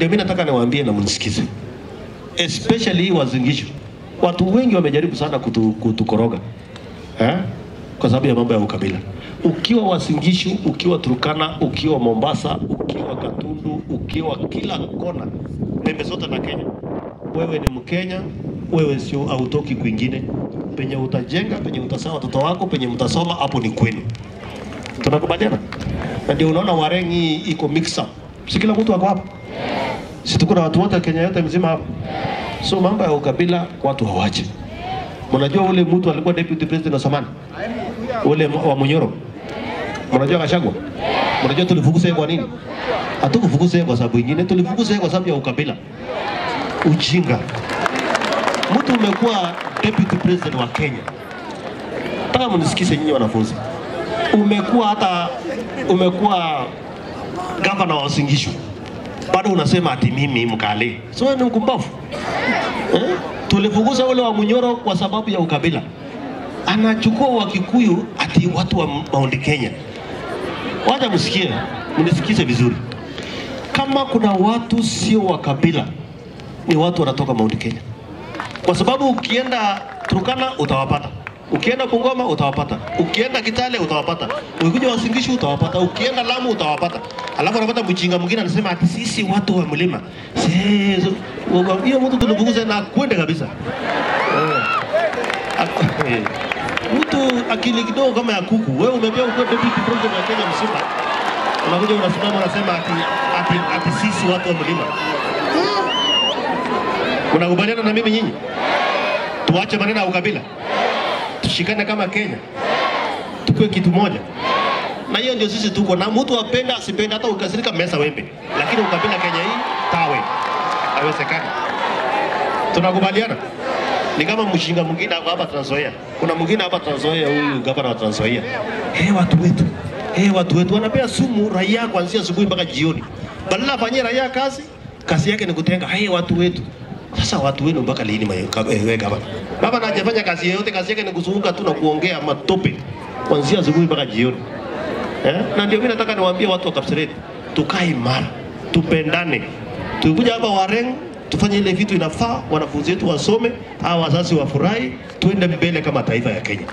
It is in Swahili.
ndio mimi nataka niwaambie na mnisikize. Especially Wazingishu. Watu wengi wamejaribu sana kutukoroga. Kwa sababu ya mambo ya ukabila. Ukiwa Wazingishu, ukiwa Turkana, ukiwa Mombasa, ukiwa Gatundu, ukiwa kila kona pembe zote na Kenya, wewe ni Mkenya, wewe sio autoki kwingine. Penye utajenga, penye utasema watoto wako, penye mtasoma, hapo ni kwenu. Tunakubaliana? Na ndio unaona Warengi iko mix up. Si kila mtu wako hapo. Si tuko na watu wote Kenya yote mzima hapo. So mambo ya ukabila watu hawache. Mnajua ule mtu alikuwa deputy president wa Somali? Ule wa Munyoro. Mnajua Gachagua? Mnajua tulifukuza yeye kwa nini? Hatukufukuza yeye kwa sababu nyingine, tulifukuza yeye kwa sababu ya ukabila. Ujinga. Mtu umekuwa deputy president wa Kenya. Nataka mnisikize nyinyi wanafunzi. Umekuwa gavana wa Wazingishu. Bado unasema ati mimi mkale. So wewe ni mkumbavu. Tulifukuza wale wa Munyoro kwa sababu ya ukabila. Anachukua Wakikuyu ati watu wa Mount Kenya. Wacha mnisikize vizuri. Kama kuna watu sio wa kabila, ni watu wanatoka Mount Kenya. Kwa sababu ukienda Turkana utawapata. Ukienda Bungoma utawapata. Ukienda Kitale utawapata. Ukikuja Wazingishu utawapata. Ukienda Lamu utawapata. Alafu unapata mjinga mwingine anasema ati sisi watu wa mlima. Hiyo mtu tulifukuza na kwenda kabisa. Mtu akili kidogo kama ya kuku. Wewe umepewa kwa deputy president wa Kenya mzima. Unakuja unasimama unasema ati sisi watu wa mlima. Unakubaliana na mimi nyinyi? Tuache maneno ya ukabila. Tushikane kama Kenya. Tukue kitu moja. Na hiyo ndio sisi tuko na mtu apenda asipenda hata ukasirika mesa wembe. Lakini ukabila Kenya hii tawe. Haiwezekani. Tunakubaliana? Ni kama mshinga mwingine hapa Trans Nzoia. Kuna mwingine hapa Trans Nzoia, huyu gavana wa Trans Nzoia. Watu wetu wanapea sumu raia kuanzia asubuhi mpaka jioni. Badala afanyie raia kazi yake ni kutenga watu wetu. Sasa watu wenu mpaka lini wewe gavana? Baba anajifanya kazi yote, kazi yake ni kuzunguka tu na kuongea matope kuanzia asubuhi mpaka jioni. Na ndio mimi nataka niwaambie watu wa Kapseret, tukae imara, tupendane. Tukikuja hapa Wareng, tufanye ile vitu inafaa, wanafunzi wetu wasome, au wazazi wafurahi, tuende mbele kama taifa ya Kenya.